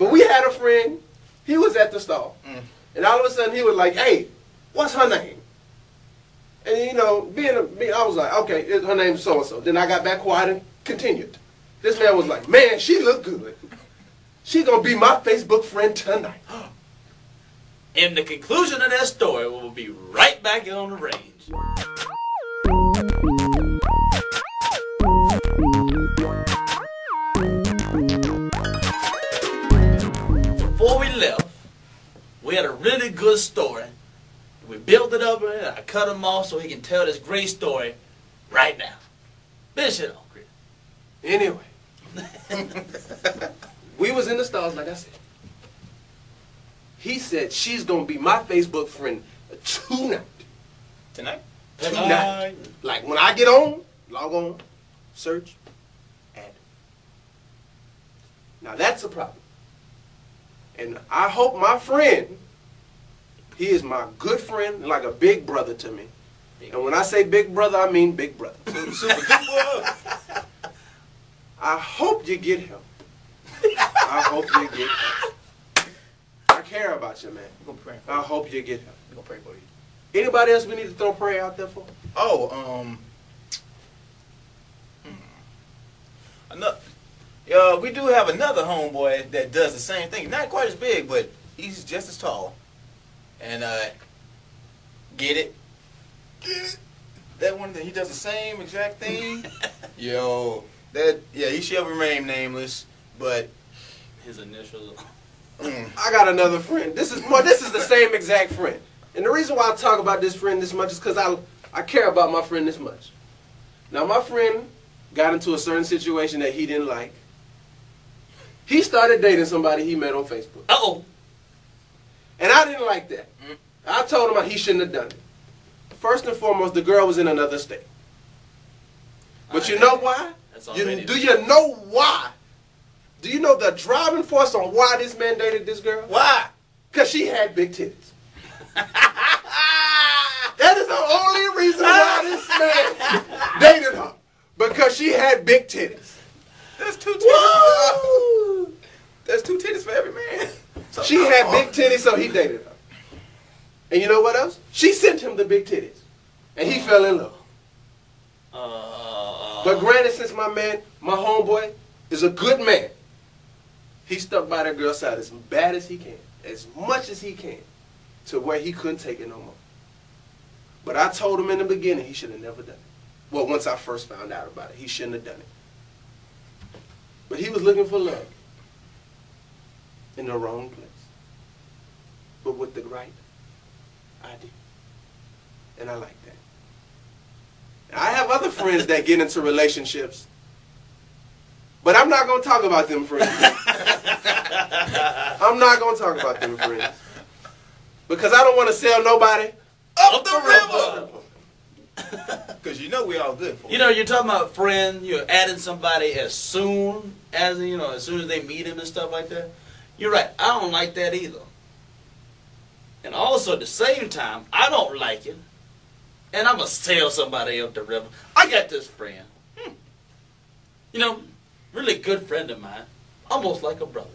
But we had a friend, he was at the stall. And all of a sudden he was like, hey, what's her name? And you know, I was like, okay, her name's so-and-so. Then I got back quiet and continued. This man was like, man, she look good. She gonna be my Facebook friend tonight. In the conclusion of that story, we'll be right back on the range. Before we left, we had a really good story. We built it up and I cut him off so he can tell this great story right now. Finish it on, Chris. Anyway, we was in the stalls, like I said. He said she's gonna be my Facebook friend tonight. Tonight. Like when I get on, log on, search, add. Now that's a problem. And I hope my friend, he is my good friend, like a big brother to me. And when I say big brother, I mean big brother. Super good boy. I hope you get him. I hope you get him. I care about you, man. We're gonna pray. I hope you get him. We're gonna pray for you. Anybody else we need to throw prayer out there for? Oh, we do have another homeboy that does the same thing. Not quite as big, but he's just as tall. And get it? That one that he does the same exact thing. He shall remain nameless, but His initials. I got another friend. This is the same exact friend. And the reason why I talk about this friend this much is because I care about my friend this much. Now my friend got into a certain situation that he didn't like. He started dating somebody he met on Facebook. Uh-oh. And I didn't like that. I told him he shouldn't have done it. First and foremost, the girl was in another state. But you know why? Do you know why? Do you know the driving force on why this man dated this girl? why? Because she had big titties. That is the only reason why this man dated her. Because she had big titties. There's two titties. There's two titties for every man. So She had big titties, so he dated her. And you know what else? She sent him the big titties. And he fell in love. But granted, since my homeboy, is a good man, he stuck by that girl's side as bad as he can, as much as he can, to where he couldn't take it no more. But I told him in the beginning he should have never done it. Well, once I first found out about it, he shouldn't have done it. But he was looking for love in the wrong place. But with the right idea. And I like that. Now, I have other friends that get into relationships, but I'm not going to talk about them friends. I'm not going to talk about them friends. Because I don't want to sell nobody up the river. Because you know we all good for it. You know, you're talking about friend, you're adding somebody as soon as they meet him and stuff like that. You're right. I don't like that either. And also at the same time, I don't like it. And I'm going to sell somebody up the river. I got this friend. You know, really good friend of mine. Almost like a brother.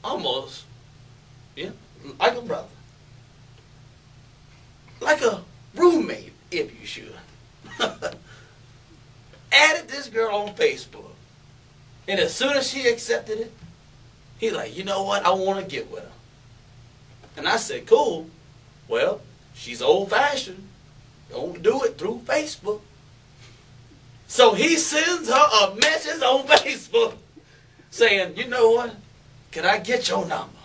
Almost. Yeah, like a brother. Like a roommate, if you should. Added this girl on Facebook. And as soon as she accepted it, he's like, you know what? I want to get with her. And I said, cool. Well, she's old-fashioned. Don't do it through Facebook. So he sends her a message on Facebook saying, you know what? Can I get your number?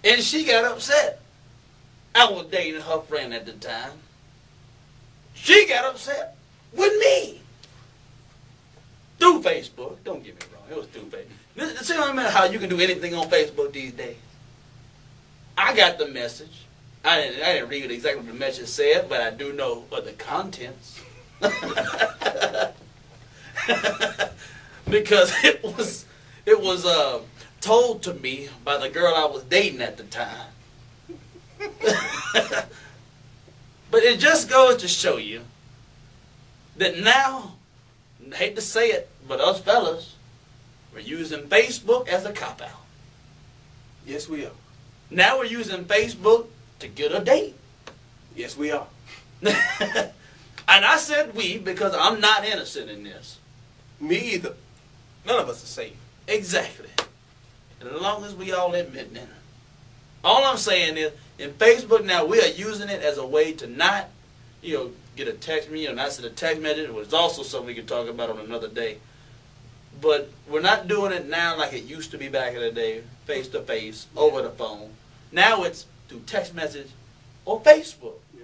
And she got upset. I was dating her friend at the time. She got upset with me. Through Facebook. Don't get me wrong. It was through Facebook. See what I mean? How you can do anything on Facebook these days. I got the message. I didn't read exactly what the message said, but I do know what the contents. Because it was told to me by the girl I was dating at the time. But it just goes to show you that now, I hate to say it, but us fellas, We're using Facebook as a cop-out. Yes, we are. Now we're using Facebook to get a date. Yes, we are. And I said we because I'm not innocent in this. Me either. None of us are safe. Exactly. And as long as we all admitting it. All I'm saying is, in Facebook now, we are using it as a way to not, get a text, not send a text message, which is also something we can talk about on another day. But we're not doing it now like it used to be back in the day, face to face, over the phone. Now it's through text message or Facebook. Yeah.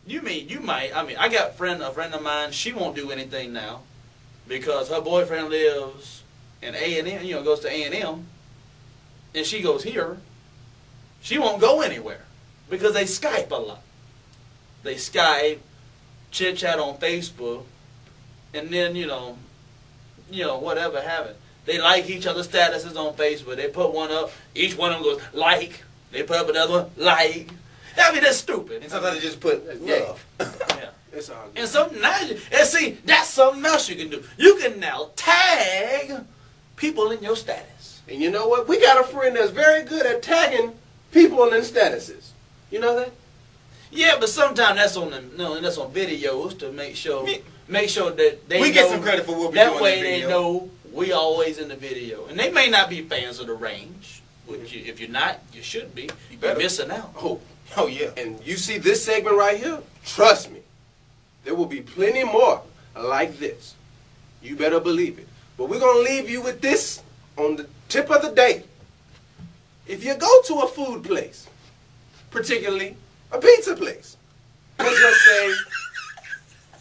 You might. I got a friend of mine, she won't do anything now because her boyfriend lives in A&M, goes to A&M, and she goes here. She won't go anywhere because they Skype a lot. They Skype, chit-chat on Facebook, and then, whatever happens. They like each other's statuses on Facebook. They put one up. Each one of them goes, like. They put up another one, like. I mean, that's stupid. And sometimes they just put love. Yeah. It's all good. And something now, and see, that's something else you can do. You can now tag people in your status. And you know what? We got a friend that's very good at tagging people in statuses. You know that? Yeah, but sometimes that's on that's on videos to make sure that they We get some credit for what we're that doing way in the they video. know we always in the video, and they may not be fans of the range. Which if you're not, you should be. You're better. missing out. Oh, yeah. And you see this segment right here? Trust me. There will be plenty more like this. You better believe it. But we're going to leave you with this on the tip of the day. If you go to a food place, particularly a pizza place, let's just say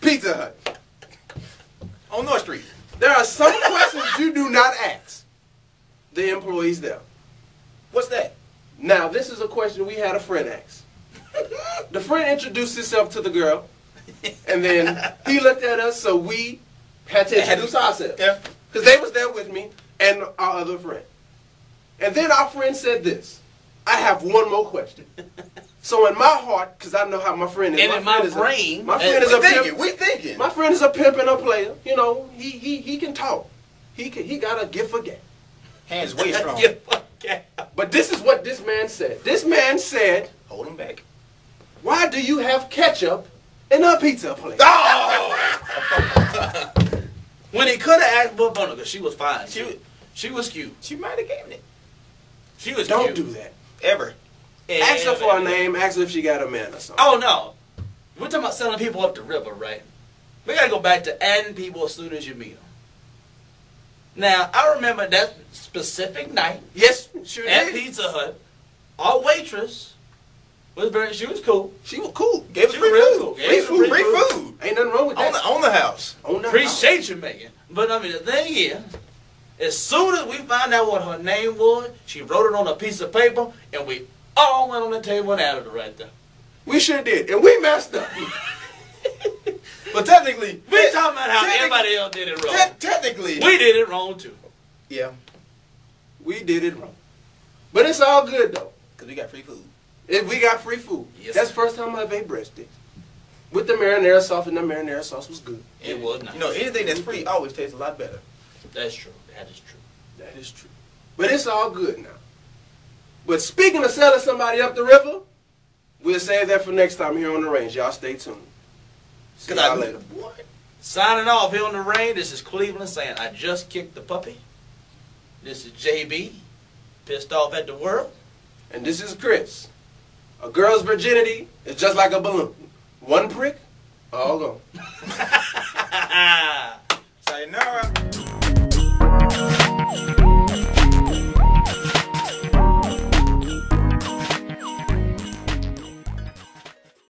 Pizza Hut, On North Street. there are some questions you do not ask the employees there. What's that? Now, this is a question we had a friend ask. The friend introduced himself to the girl, and then he looked at us, so we had to introduce ourselves. Yeah. Because they was there with me and our other friend. And then our friend said this, I have one more question. So in my heart, because I know how my friend is. And in my friend is brain, my friend is a pimp. We thinking. My friend is a pimp and a player. He can talk. He got a gift for gab. Hands way strong. Yeah. But this is what this man said. This man said, Hold him back. why do you have ketchup in a pizza place? Oh! When he could have asked Bob because she was fine. She was cute. She might have given it. She was Don't cute. do that. Ever. Ask her for a name. Ask her if she got a man or something. Oh no, we're talking about selling people up the river, right? We gotta go back to adding people as soon as you meet them. Now I remember that specific night Yes, sure at did. Pizza Hut. Our waitress she was cool. She was cool. Gave us She free was real food. cool. Free food. Free food. Ain't nothing wrong with that. On the house. On the Appreciate you, Megan. But I mean, the thing is, as soon as we found out what her name was, she wrote it on a piece of paper, and we all went on the table and added it right there. We sure did, and we messed up. But technically, We talking about how everybody else did it wrong. technically, We did it wrong too. yeah, We did it wrong. But it's all good though. because we got free food. We got free food. Yes, That's the sir. first time I ate breast sticks. With the marinara sauce, and the marinara sauce was good. It was nice. You know, anything that's free always tastes a lot better. That's true. That is true. That is true. But it's all good now. But speaking of selling somebody up the river, we'll save that for next time here on The Range. Y'all stay tuned. See y'all later. What? Signing off here on the rain. This is Cleveland saying, I just kicked the puppy. This is JB, pissed off at the world. And this is Chris. A girl's virginity is just like a balloon. One prick, all gone.